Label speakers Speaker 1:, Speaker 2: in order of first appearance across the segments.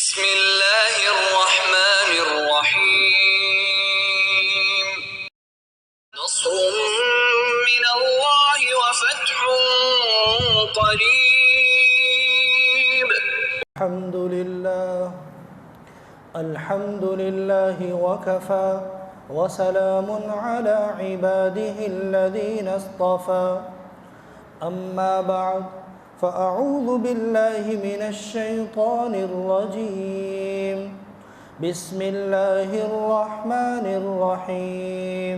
Speaker 1: بسم اللہ الرحمن الرحیم نصر من اللہ وفتح قریب
Speaker 2: الحمد لله وكفى وسلام على عباده الذين اصطفى أما بعد فأعوذ بالله من الشيطان الرجيم بسم الله الرحمن الرحيم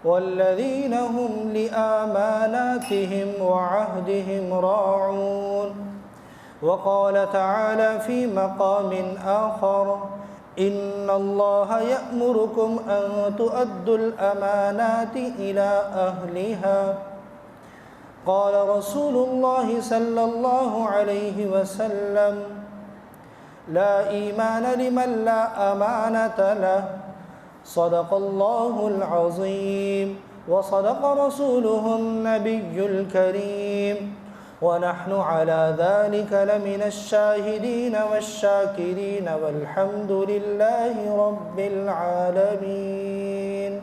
Speaker 2: والذين هم لأماناتهم وعهدهم راعون وقال تعالى في مقام آخر إن الله يأمركم أن تؤدوا الأمانات إلى أهلها قال رسول الله صلى الله عليه وسلم لا إيمان لمن لا أمانة له صدق الله العظيم وصدق رسوله النبي الكريم ونحن على ذلك لمن الشاهدين والشاكرين والحمد لله رب العالمين.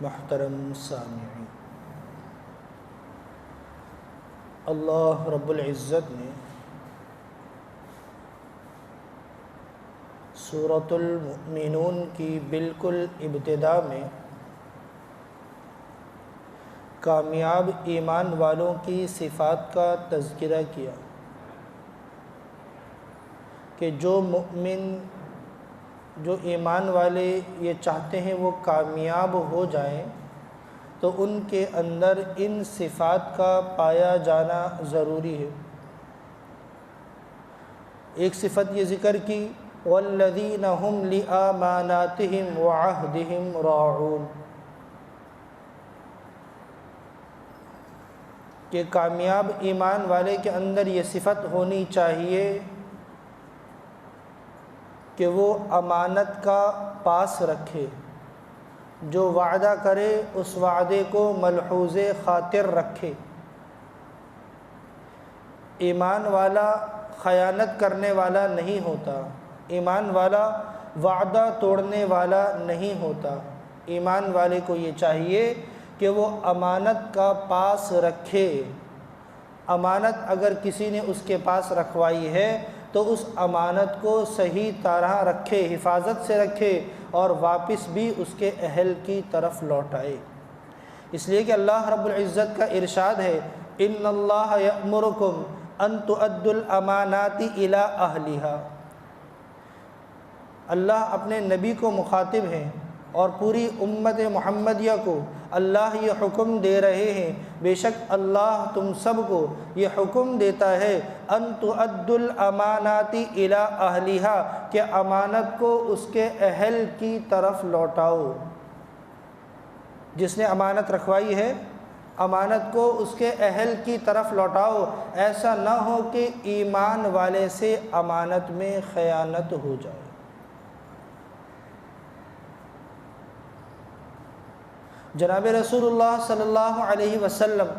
Speaker 2: محترم سامعین، اللہ رب العزت نے سورۃ المؤمنون کی بالکل ابتدا میں کامیاب ایمان والوں کی صفات کا تذکرہ کیا کہ جو مؤمن، جو ایمان والے یہ چاہتے ہیں وہ کامیاب ہو جائیں تو ان کے اندر ان صفات کا پایا جانا ضروری ہے. ایک صفت یہ ذکر کی والذین هم لأماناتهم وعہدهم راعون، کہ کامیاب ایمان والے کے اندر یہ صفت ہونی چاہیے کہ وہ امانت کا پاس رکھے، جو وعدہ کرے اس وعدے کو ملحوظ خاطر رکھے. ایمان والا خیانت کرنے والا نہیں ہوتا، ایمان والا وعدہ توڑنے والا نہیں ہوتا. ایمان والے کو یہ چاہیے کہ وہ امانت کا پاس رکھے. امانت اگر کسی نے اس کے پاس رکھوائی ہے تو اس امانت کو صحیح طرح رکھے، حفاظت سے رکھے اور واپس بھی اس کے اہل کی طرف لوٹائے. اس لیے کہ اللہ رب العزت کا ارشاد ہے ان اللہ یأمرکم ان تؤدوا الامانات الی اہلہا. اللہ اپنے نبی کو مخاطب ہیں اور پوری امت محمدیہ کو اللہ یہ حکم دے رہے ہیں، بے شک اللہ تم سب کو یہ حکم دیتا ہے ان تؤدوا الامانات الی اہلہا، کہ امانت کو اس کے اہل کی طرف لوٹاؤ. جس نے امانت رکھوائی ہے امانت کو اس کے اہل کی طرف لوٹاؤ. ایسا نہ ہو کہ ایمان والے سے امانت میں خیانت ہو جائے. جناب رسول اللہ صلی اللہ علیہ وسلم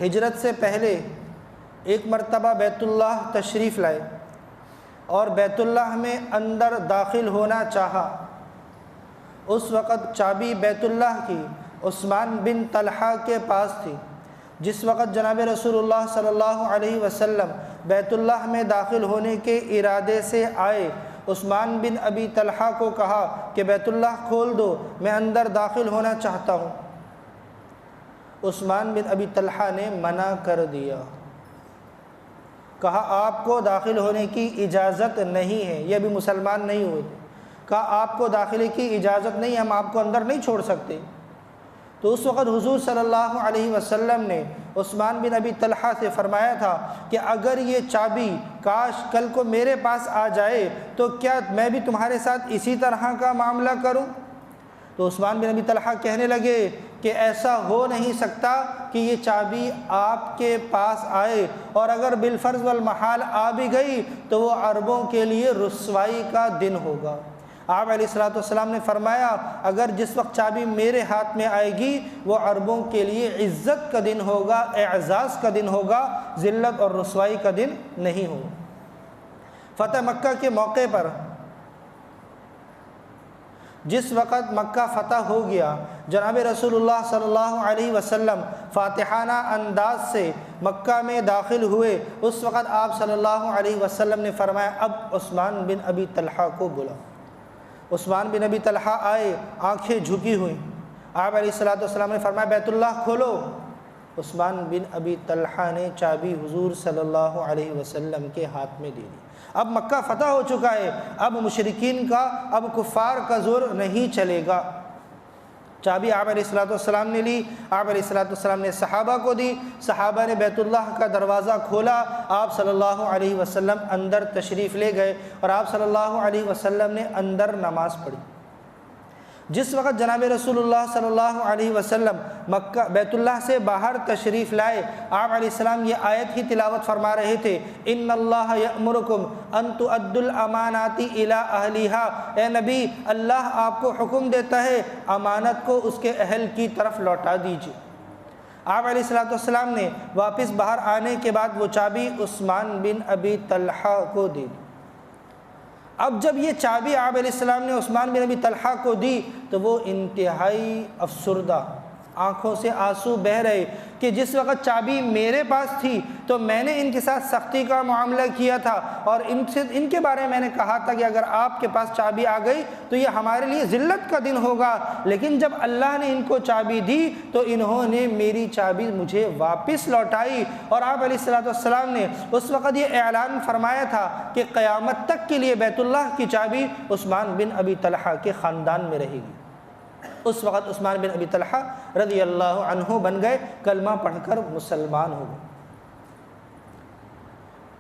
Speaker 2: ہجرت سے پہلے ایک مرتبہ بیت اللہ تشریف لائے اور بیت اللہ میں اندر داخل ہونا چاہا. اس وقت چابی بیت اللہ کی عثمان بن طلحہ کے پاس تھی. جس وقت جناب رسول اللہ صلی اللہ علیہ وسلم بیت اللہ میں داخل ہونے کے ارادے سے آئے، عثمان بن ابی طلحہ کو کہا کہ بیت اللہ کھول دو، میں اندر داخل ہونا چاہتا ہوں. عثمان بن ابی طلحہ نے منع کر دیا، کہا آپ کو داخل ہونے کی اجازت نہیں ہے. یہ بھی مسلمان نہیں ہوئے تھے. کہا آپ کو داخلے کی اجازت نہیں، ہم آپ کو اندر نہیں چھوڑ سکتے. تو اس وقت حضور صلی اللہ علیہ وسلم نے عثمان بن ابی طلحہ سے فرمایا تھا کہ اگر یہ چابی کاش کل کو میرے پاس آ جائے تو کیا میں بھی تمہارے ساتھ اسی طرح کا معاملہ کروں؟ تو عثمان بن ابی طلحہ کہنے لگے کہ ایسا ہو نہیں سکتا کہ یہ چابی آپ کے پاس آئے، اور اگر بالفرض والمحال آ بھی گئی تو وہ عربوں کے لیے رسوائی کا دن ہوگا. آپ علیہ الصلوۃ والسلام نے فرمایا اگر جس وقت چابی میرے ہاتھ میں آئے گی وہ عربوں کے لیے عزت کا دن ہوگا، اعزاز کا دن ہوگا، ذلت اور رسوائی کا دن نہیں ہوگا۔ فتح مکہ کے موقع پر جس وقت مکہ فتح ہو گیا، جناب رسول اللہ صلی اللہ علیہ وسلم فاتحانہ انداز سے مکہ میں داخل ہوئے، اس وقت آپ صلی اللہ علیہ وسلم نے فرمایا اب عثمان بن ابی طلحہ کو بلاؤ۔ عثمان بن ابی طلحہ آئے، آنکھیں جھکی ہوئیں۔ آپ علیہ الصلوۃ والسلام نے فرمایا بیت اللہ کھولو۔ عثمان بن ابی طلحہ نے چابی حضور صلی اللہ علیہ وسلم کے ہاتھ میں دے دی۔ اب مکہ فتح ہو چکا ہے، اب مشرکین کا، اب کفار کا زور نہیں چلے گا۔ چابی آپ علیہ الصلوۃ والسلام نے لی، آپ علیہ الصلوۃ والسلام نے صحابہ کو دی، صحابہ نے بیت اللہ کا دروازہ کھولا، آپ صلی اللہ علیہ وسلم اندر تشریف لے گئے اور آپ صلی اللہ علیہ وسلم نے اندر نماز پڑھی۔ جس وقت جناب رسول اللہ صلی اللہ علیہ وسلم مکہ بیت اللہ سے باہر تشریف لائے، آپ علیہ السلام یہ آیت ہی تلاوت فرما رہے تھے، ان اللہ یأمرکم ان تؤدوا الامانات الی اہلھا۔ اے نبی، اللہ آپ کو حکم دیتا ہے امانت کو اس کے اہل کی طرف لوٹا دیجیے۔ آپ علیہ الصلوۃ والسلام نے واپس باہر آنے کے بعد وہ چابی عثمان بن ابی طلحہ کو دی۔ اب جب یہ چابی آپ علیہ السلام نے عثمان بن ابی طلحہ کو دی تو وہ انتہائی افسردہ، آنکھوں سے آنسو بہہ رہے کہ جس وقت چابی میرے پاس تھی تو میں نے ان کے ساتھ سختی کا معاملہ کیا تھا اور ان کے بارے میں میں نے کہا تھا کہ اگر آپ کے پاس چابی آ گئی تو یہ ہمارے لیے ذلت کا دن ہوگا، لیکن جب اللہ نے ان کو چابی دی تو انہوں نے میری چابی مجھے واپس لوٹائی۔ اور آپ علیہ الصلوۃ والسلام نے اس وقت یہ اعلان فرمایا تھا کہ قیامت تک کے لیے بیت اللہ کی چابی عثمان بن ابی طلحہ کے خاندان میں رہے گی۔ اس وقت عثمان بن ابی طلحہ رضی اللہ عنہ بن گئے، کلمہ پڑھ کر مسلمان ہو گئے۔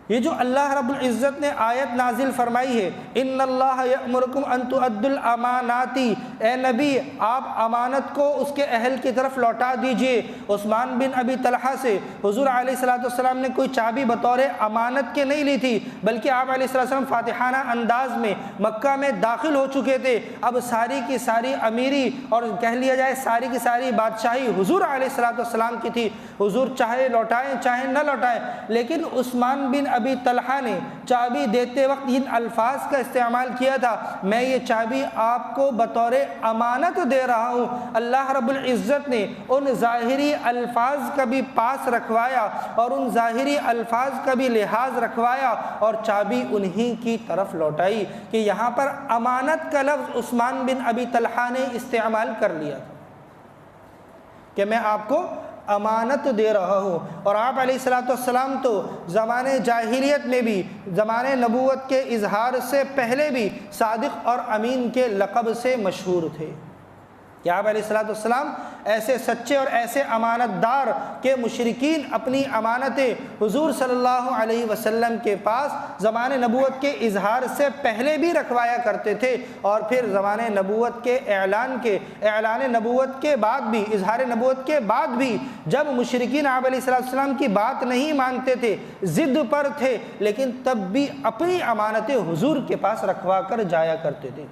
Speaker 2: یہ جو اللہ رب العزت نے آیت نازل فرمائی ہے، ان اللہ یأمرکم ان تؤدوا الامانات، اے نبی آپ امانت کو اس کے اہل کی طرف لوٹا دیجئے۔ عثمان بن ابی طلحہ سے حضور علیہ الصلوۃ والسلام نے کوئی چابی بطور امانت کے نہیں لی تھی، بلکہ آپ علیہ الصلوۃ والسلام فاتحانہ انداز میں مکہ میں داخل ہو چکے تھے۔ اب ساری کی ساری امیری اور کہہ لیا جائے ساری کی ساری بادشاہی حضور علیہ الصلوۃ والسلام کی تھی، حضور چاہے لوٹائیں چاہے نہ لوٹائیں۔ لیکن عثمان بن ابی طلحہ نے چابی دیتے وقت ان الفاظ کا استعمال کیا تھا، میں یہ چابی آپ کو بطور امانت دے رہا ہوں۔ اللہ رب العزت نے ان ظاہری الفاظ کا بھی پاس رکھوایا اور ان ظاہری الفاظ کا بھی لحاظ رکھوایا اور چابی انہی کی طرف لوٹائی کہ یہاں پر امانت کا لفظ عثمان بن ابی طلحہ نے استعمال کر لیا تھا کہ میں آپ کو امانت دے رہا ہوں۔ اور آپ علیہ الصلوۃ والسلام تو زمانے جاہلیت میں بھی، زمانے نبوت کے اظہار سے پہلے بھی صادق اور امین کے لقب سے مشہور تھے کہ آپ علیہ الصلوۃ والسلام ایسے سچے اور ایسے امانت دار کہ مشرکین اپنی امانتیں حضور صلی اللہ علیہ وسلم کے پاس زمانے نبوت کے اظہار سے پہلے بھی رکھوایا کرتے تھے، اور پھر زمانے نبوت کے اعلان نبوت کے بعد بھی، اظہار نبوت کے بعد بھی جب مشرکین آپ علیہ الصلوۃ والسلام کی بات نہیں مانتے تھے، ضد پر تھے، لیکن تب بھی اپنی امانتیں حضور کے پاس رکھوا کر جایا کرتے تھے۔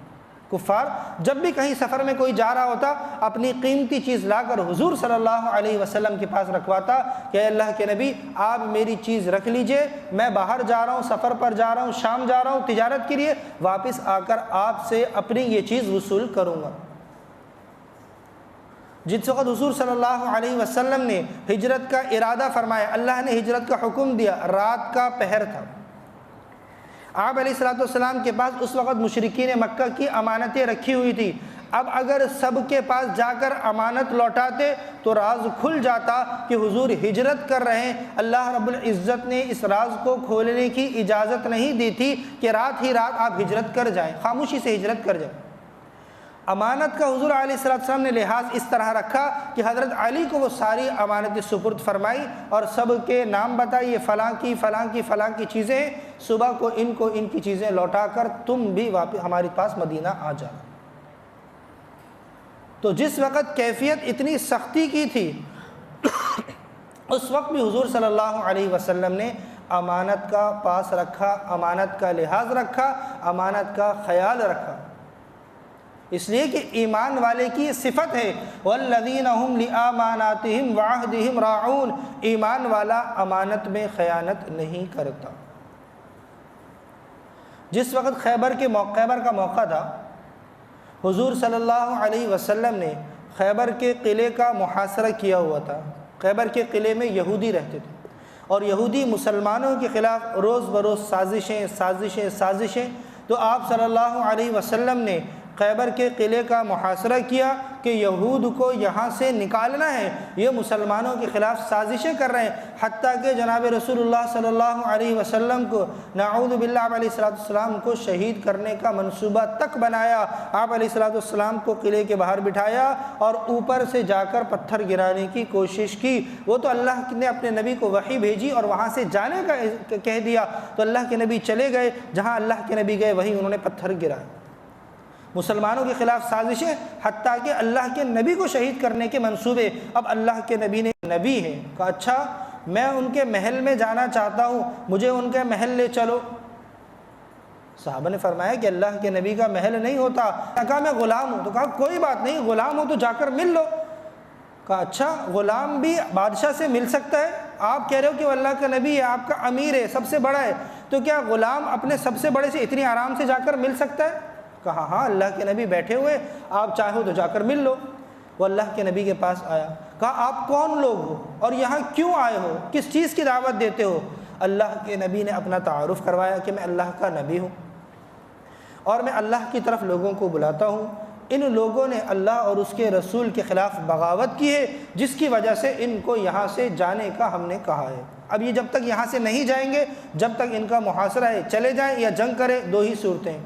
Speaker 2: کفار جب بھی کہیں سفر میں کوئی جا رہا ہوتا اپنی قیمتی چیز لا کر حضور صلی اللہ علیہ وسلم کے پاس رکھواتا کہ اے اللہ کے نبی آپ میری چیز رکھ لیجئے، میں باہر جا رہا ہوں، سفر پر جا رہا ہوں، شام جا رہا ہوں تجارت کے لیے، واپس آ کر آپ سے اپنی یہ چیز وصول کروں گا۔ جس وقت حضور صلی اللہ علیہ وسلم نے ہجرت کا ارادہ فرمایا، اللہ نے ہجرت کا حکم دیا، رات کا پہر تھا، آپ علیہ الصلوۃ والسلام کے پاس اس وقت مشرکین مکہ کی امانتیں رکھی ہوئی تھی۔ اب اگر سب کے پاس جا کر امانت لوٹاتے تو راز کھل جاتا کہ حضور ہجرت کر رہے ہیں۔ اللہ رب العزت نے اس راز کو کھولنے کی اجازت نہیں دی تھی کہ رات ہی رات آپ ہجرت کر جائیں، خاموشی سے ہجرت کر جائیں۔ امانت کا حضور علیہ الصلوۃ والسلام نے لحاظ اس طرح رکھا کہ حضرت علی کو وہ ساری امانتیں سپرد فرمائی اور سب کے نام بتائیے، فلاں کی فلاں کی فلاں کی چیزیں، صبح کو ان کی چیزیں لوٹا کر تم بھی واپس ہمارے پاس مدینہ آ جانا۔ تو جس وقت کیفیت اتنی سختی کی تھی اس وقت بھی حضور صلی اللہ علیہ وسلم نے امانت کا پاس رکھا، امانت کا لحاظ رکھا، امانت کا خیال رکھا۔ اس لیے کہ ایمان والے کی یہ صفت ہے والذین هم لأماناتهم وعہدهم راعون، ایمان والا امانت میں خیانت نہیں کرتا۔ جس وقت خیبر کا موقع تھا، حضور صلی اللہ علیہ وسلم نے خیبر کے قلعے کا محاصرہ کیا ہوا تھا۔ خیبر کے قلعے میں یہودی رہتے تھے اور یہودی مسلمانوں کے خلاف روز بروز سازشیں، تو آپ صلی اللہ علیہ وسلم نے خیبر کے قلعے کا محاصرہ کیا کہ یہود کو یہاں سے نکالنا ہے، یہ مسلمانوں کے خلاف سازشیں کر رہے ہیں، حتیٰ کہ جناب رسول اللہ صلی اللہ علیہ وسلم کو نعوذ باللہ آپ علیہ السلام کو شہید کرنے کا منصوبہ تک بنایا۔ آپ علیہ السلام کو قلعے کے باہر بٹھایا اور اوپر سے جا کر پتھر گرانے کی کوشش کی۔ وہ تو اللہ نے اپنے نبی کو وحی بھیجی اور وہاں سے جانے کا کہہ دیا، تو اللہ کے نبی چلے گئے، جہاں اللہ کے نبی گئے وہیں انہوں نے پتھر گرائے، مسلمانوں کے خلاف سازشیں، حتیٰ کہ اللہ کے نبی کو شہید کرنے کے منصوبے۔ اب اللہ کے نبی نے نبی ہے کہا اچھا میں ان کے محل میں جانا چاہتا ہوں، مجھے ان کے محل لے چلو۔ صحابہ نے فرمایا کہ اللہ کے نبی کا محل نہیں ہوتا۔ کہا میں غلام ہوں، تو کہا کوئی بات نہیں، غلام ہو تو جا کر مل لو۔ کہا اچھا غلام بھی بادشاہ سے مل سکتا ہے؟ آپ کہہ رہے ہو کہ وہ اللہ کا نبی ہے، آپ کا امیر ہے، سب سے بڑا ہے، تو کیا غلام اپنے سب سے بڑے سے اتنی آرام سے جا کر مل سکتا ہے؟ کہا ہاں اللہ کے نبی بیٹھے ہوئے، آپ چاہو تو جا کر مل لو۔ وہ اللہ کے نبی کے پاس آیا، کہا آپ کون لوگ ہو اور یہاں کیوں آئے ہو، کس چیز کی دعوت دیتے ہو؟ اللہ کے نبی نے اپنا تعارف کروایا کہ میں اللہ کا نبی ہوں اور میں اللہ کی طرف لوگوں کو بلاتا ہوں۔ ان لوگوں نے اللہ اور اس کے رسول کے خلاف بغاوت کی ہے، جس کی وجہ سے ان کو یہاں سے جانے کا ہم نے کہا ہے۔ اب یہ جب تک یہاں سے نہیں جائیں گے، جب تک ان کا محاصرہ ہے، چلے جائیں یا جنگ کریں، دو ہی صورتیں۔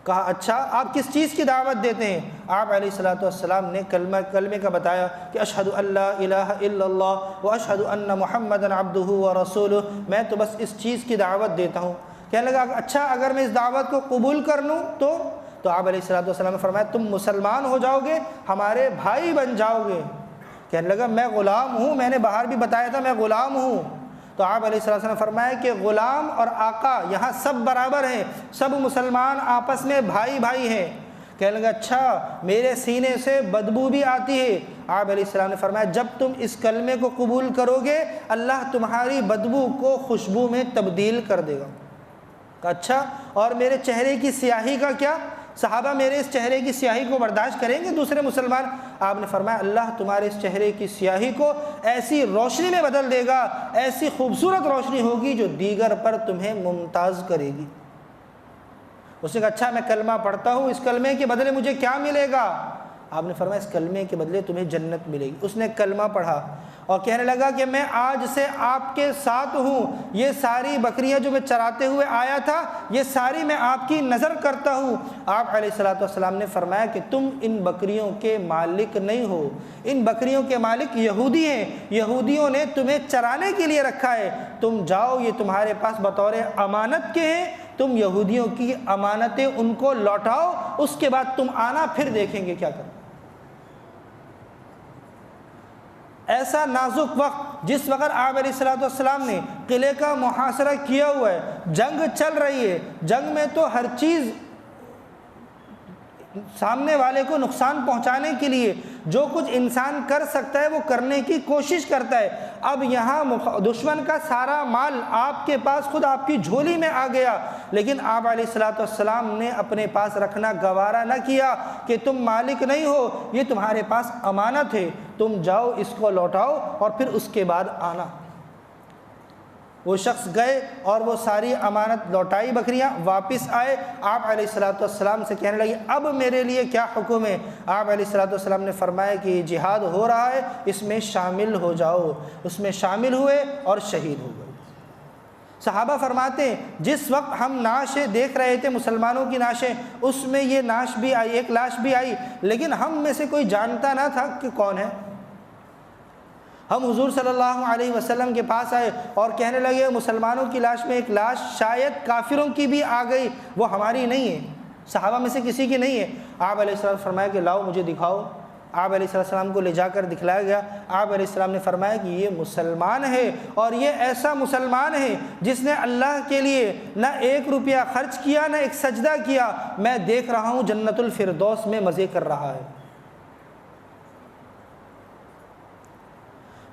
Speaker 2: کہا اچھا آپ کس چیز کی دعوت دیتے ہیں؟ آپ علیہ السلام نے کلمے کا بتایا کہ اشہد ان لا الہ الا اللہ و اشہد ان محمدًا عبدہ و رسولہ، میں تو بس اس چیز کی دعوت دیتا ہوں۔ کہنے لگا اچھا اگر میں اس دعوت کو قبول کر لوں تو آپ علیہ السلام نے فرمایا تم مسلمان ہو جاؤ گے، ہمارے بھائی بن جاؤ گے۔ کہنے لگا میں غلام ہوں، میں نے باہر بھی بتایا تھا میں غلام ہوں۔ تو آپ علیہ السلام نے فرمایا کہ غلام اور آقا یہاں سب برابر ہیں، سب مسلمان آپس میں بھائی بھائی ہیں۔ کہنے لگا اچھا میرے سینے سے بدبو بھی آتی ہے۔ آپ علیہ السلام نے فرمایا جب تم اس کلمے کو قبول کرو گے اللہ تمہاری بدبو کو خوشبو میں تبدیل کر دے گا۔ کہا اچھا اور میرے چہرے کی سیاہی کا کیا؟ صحابہ میرے اس چہرے کی سیاہی کو برداشت کریں گے دوسرے مسلمان؟ آپ نے فرمایا اللہ تمہارے اس چہرے کی سیاہی کو ایسی روشنی میں بدل دے گا، ایسی خوبصورت روشنی ہوگی جو دیگر پر تمہیں ممتاز کرے گی۔ اس نے کہا اچھا میں کلمہ پڑھتا ہوں، اس کلمے کے بدلے مجھے کیا ملے گا؟ آپ نے فرمایا اس کلمے کے بدلے تمہیں جنت ملے گی۔ اس نے کلمہ پڑھا اور کہنے لگا کہ میں آج سے آپ کے ساتھ ہوں، یہ ساری بکریاں جو میں چراتے ہوئے آیا تھا یہ ساری میں آپ کی نظر کرتا ہوں۔ آپ علیہ السلام نے فرمایا کہ تم ان بکریوں کے مالک نہیں ہو، ان بکریوں کے مالک یہودی ہیں، یہودیوں نے تمہیں چرانے کے لیے رکھا ہے، تم جاؤ یہ تمہارے پاس بطور امانت کے ہیں، تم یہودیوں کی امانتیں ان کو لوٹاؤ، اس کے بعد تم آنا پھر دیکھیں گے کیا کرنا۔ ایسا نازک وقت جس وقت آپ علیہ السلام نے قلعے کا محاصرہ کیا ہوا ہے، جنگ چل رہی ہے، جنگ میں تو ہر چیز سامنے والے کو نقصان پہنچانے کے لیے جو کچھ انسان کر سکتا ہے وہ کرنے کی کوشش کرتا ہے۔ اب یہاں دشمن کا سارا مال آپ کے پاس خود آپ کی جھولی میں آ گیا، لیکن آپ علیہ السلام نے اپنے پاس رکھنا گوارا نہ کیا کہ تم مالک نہیں ہو، یہ تمہارے پاس امانت ہے، تم جاؤ اس کو لوٹاؤ اور پھر اس کے بعد آنا۔ وہ شخص گئے اور وہ ساری امانت لوٹائی، بکریاں واپس آئے، آپ علیہ السلام سے کہنے لگے اب میرے لیے کیا حکم ہے؟ آپ علیہ السلام نے فرمایا کہ یہ جہاد ہو رہا ہے، اس میں شامل ہو جاؤ۔ اس میں شامل ہوئے اور شہید ہو گئے۔ صحابہ فرماتے ہیں جس وقت ہم نعشیں دیکھ رہے تھے مسلمانوں کی نعشیں، اس میں یہ نعش بھی آئی، ایک لاش بھی آئی، لیکن ہم میں سے کوئی جانتا نہ تھا کہ کون ہے۔ ہم حضور صلی اللہ علیہ وسلم کے پاس آئے اور کہنے لگے مسلمانوں کی لاش میں ایک لاش شاید کافروں کی بھی آ گئی، وہ ہماری نہیں ہے، صحابہ میں سے کسی کی نہیں ہے۔ آپ علیہ السلام فرمایا کہ لاؤ مجھے دکھاؤ۔ آپ علیہ السلام کو لے جا کر دکھلایا گیا۔ آپ علیہ السلام نے فرمایا کہ یہ مسلمان ہے، اور یہ ایسا مسلمان ہے جس نے اللہ کے لیے نہ 1 روپیہ خرچ کیا، نہ ایک سجدہ کیا، میں دیکھ رہا ہوں جنت الفردوس میں مزے کر رہا ہے۔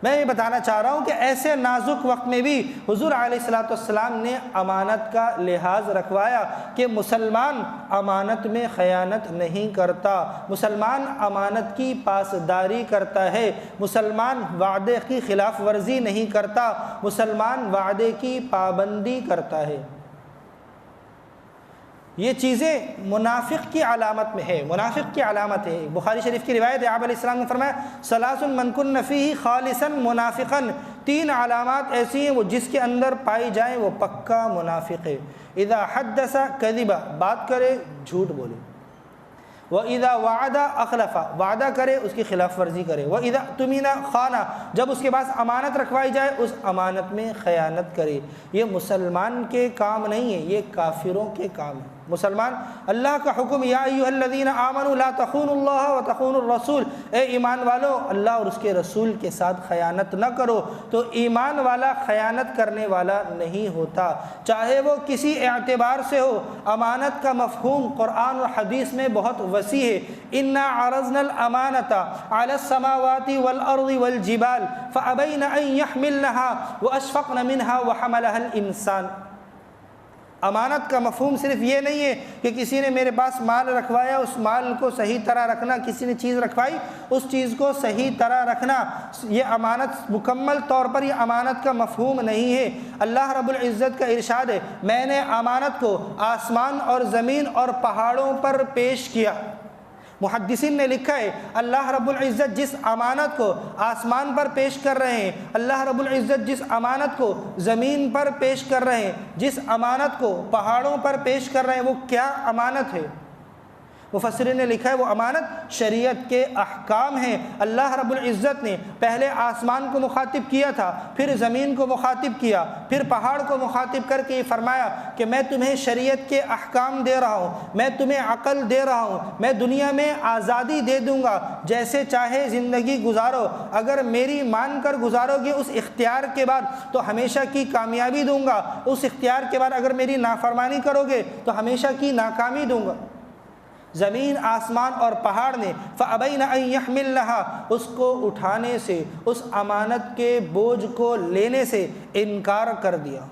Speaker 2: میں یہ بتانا چاہ رہا ہوں کہ ایسے نازک وقت میں بھی حضور علیہ السلام نے امانت کا لحاظ رکھوایا کہ مسلمان امانت میں خیانت نہیں کرتا، مسلمان امانت کی پاسداری کرتا ہے، مسلمان وعدے کی خلاف ورزی نہیں کرتا، مسلمان وعدے کی پابندی کرتا ہے۔ یہ چیزیں منافق کی علامت میں ہے، منافق کی علامت ہے۔ بخاری شریف کی روایت ہے، آپ علیہ السلام نے فرمایا ثلاث من کن فیہ خالصا منافقا، 3 علامات ایسی ہیں وہ جس کے اندر پائی جائیں وہ پکا منافق ہے۔ اذا حدث کذب، بات کرے جھوٹ بولے، وَإِذَا وَعَدَ أَخْلَفَ، وعدہ کرے اس کی خلاف ورزی کرے، وَإِذَا اؤْتُمِنَ خَانَ، جب اس کے پاس امانت رکھوائی جائے اس امانت میں خیانت کرے۔ یہ مسلمان کے کام نہیں ہے، یہ کافروں کے کام ہے۔ مسلمان اللہ کا حکم یا ایھا الذین آمنوا لا تخونوا اللہ وتخونوا الرسول، اے ایمان والو اللہ اور اس کے رسول کے ساتھ خیانت نہ کرو۔ تو ایمان والا خیانت کرنے والا نہیں ہوتا، چاہے وہ کسی اعتبار سے ہو۔ امانت کا مفہوم قرآن اور حدیث میں بہت وسیع ہے۔ انا عرضنا الامانۃ علی السماوات والارض والجبال فابین ان یحملنها واشفقن منها وحملها الانسان۔ امانت کا مفہوم صرف یہ نہیں ہے کہ کسی نے میرے پاس مال رکھوایا، اس مال کو صحیح طرح رکھنا، کسی نے چیز رکھوائی اس چیز کو صحیح طرح رکھنا، یہ امانت مکمل طور پر یہ امانت کا مفہوم نہیں ہے۔ اللہ رب العزت کا ارشاد ہے میں نے امانت کو آسمان اور زمین اور پہاڑوں پر پیش کیا۔ محدثین نے لکھا ہے اللہ رب العزت جس امانت کو آسمان پر پیش کر رہے ہیں، اللہ رب العزت جس امانت کو زمین پر پیش کر رہے ہیں، جس امانت کو پہاڑوں پر پیش کر رہے ہیں، وہ کیا امانت ہے؟ مفسرین نے لکھا ہے وہ امانت شریعت کے احکام ہیں۔ اللہ رب العزت نے پہلے آسمان کو مخاطب کیا تھا، پھر زمین کو مخاطب کیا، پھر پہاڑ کو مخاطب کر کے یہ فرمایا کہ میں تمہیں شریعت کے احکام دے رہا ہوں، میں تمہیں عقل دے رہا ہوں، میں دنیا میں آزادی دے دوں گا، جیسے چاہے زندگی گزارو، اگر میری مان کر گزارو گے اس اختیار کے بعد تو ہمیشہ کی کامیابی دوں گا، اس اختیار کے بعد اگر میری نافرمانی کرو گے تو ہمیشہ کی ناکامی دوں گا۔ زمین آسمان اور پہاڑ نے فَأَبَيْنَ أَن يَحْمِلْنَهَا، اس کو اٹھانے سے، اس امانت کے بوجھ کو لینے سے انکار کر دیا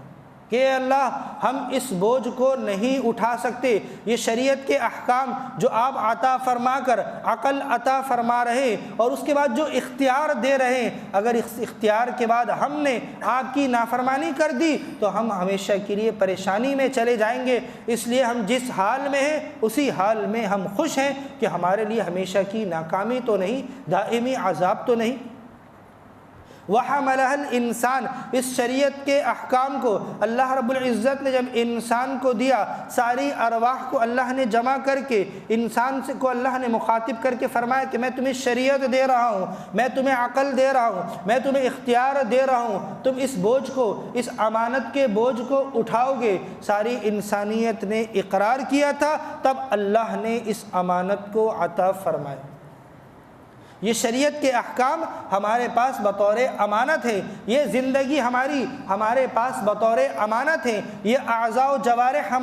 Speaker 2: کہ اللہ ہم اس بوجھ کو نہیں اٹھا سکتے۔ یہ شریعت کے احکام جو آپ عطا فرما کر عقل عطا فرما رہے اور اس کے بعد جو اختیار دے رہے ہیں، اگر اس اختیار کے بعد ہم نے آپ کی نافرمانی کر دی تو ہم ہمیشہ کے لیے پریشانی میں چلے جائیں گے۔ اس لیے ہم جس حال میں ہیں اسی حال میں ہم خوش ہیں کہ ہمارے لیے ہمیشہ کی ناکامی تو نہیں، دائمی عذاب تو نہیں۔ وَحَمَلَهَا الْإِنسان، اس شریعت کے احکام کو اللہ رب العزت نے جب انسان کو دیا، ساری ارواح کو اللہ نے جمع کر کے انسان سے کو اللہ نے مخاطب کر کے فرمایا کہ میں تمہیں شریعت دے رہا ہوں، میں تمہیں عقل دے رہا ہوں، میں تمہیں اختیار دے رہا ہوں، تم اس بوجھ کو، اس امانت کے بوجھ کو اٹھاؤ گے۔ ساری انسانیت نے اقرار کیا تھا، تب اللہ نے اس امانت کو عطا فرمایا۔ یہ شریعت کے احکام ہمارے پاس بطور امانت ہے، یہ زندگی ہمارے پاس بطور امانت ہے، یہ اعضاء و جوارح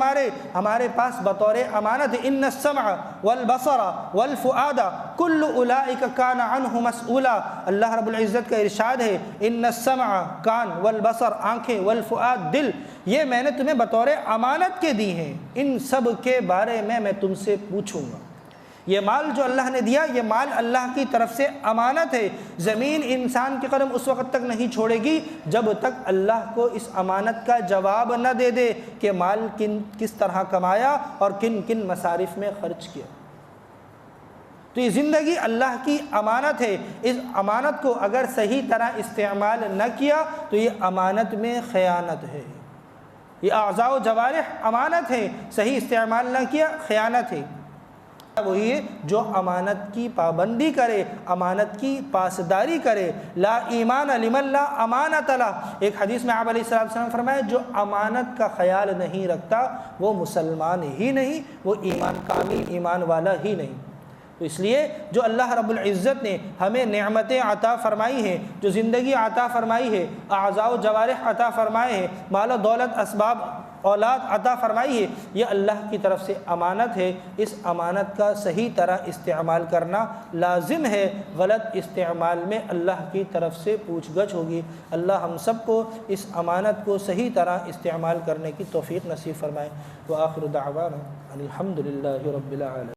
Speaker 2: ہمارے پاس بطور امانت ہے۔ ان السمع والبصر والفؤاد کل اولئک کان عنہ مسئولا، اللہ رب العزت کا ارشاد ہے ان السمع کان، والبصر آنکھیں، والفؤاد دل، یہ میں نے تمہیں بطور امانت کے دی ہیں، ان سب کے بارے میں تم سے پوچھوں گا۔ یہ مال جو اللہ نے دیا، یہ مال اللہ کی طرف سے امانت ہے۔ زمین انسان کے قدم اس وقت تک نہیں چھوڑے گی جب تک اللہ کو اس امانت کا جواب نہ دے دے کہ مال کس طرح کمایا اور کن کن مصارف میں خرچ کیا۔ تو یہ زندگی اللہ کی امانت ہے، اس امانت کو اگر صحیح طرح استعمال نہ کیا تو یہ امانت میں خیانت ہے۔ یہ اعضاء و جوارح امانت ہے، صحیح استعمال نہ کیا خیانت ہے۔ وہی ہے جو امانت کی پابندی کرے، امانت کی پاسداری کرے۔ لا ایمان لمن لا امانت لہ، ایک حدیث میں آپ علیہ السلام فرمایا جو امانت کا خیال نہیں رکھتا وہ مسلمان ہی نہیں، وہ ایمان کامل ایمان والا ہی نہیں۔ تو اس لیے جو اللہ رب العزت نے ہمیں نعمتیں عطا فرمائی ہیں، جو زندگی عطا فرمائی ہے، اعضاء و جوارح عطا فرمائے ہیں، مال و دولت، اسباب، اولاد عطا فرمائی ہے، یہ اللہ کی طرف سے امانت ہے۔ اس امانت کا صحیح طرح استعمال کرنا لازم ہے، غلط استعمال میں اللہ کی طرف سے پوچھ گچھ ہوگی۔ اللہ ہم سب کو اس امانت کو صحیح طرح استعمال کرنے کی توفیق نصیب فرمائے۔ وآخر دعوانا الحمد للہ رب العالمین۔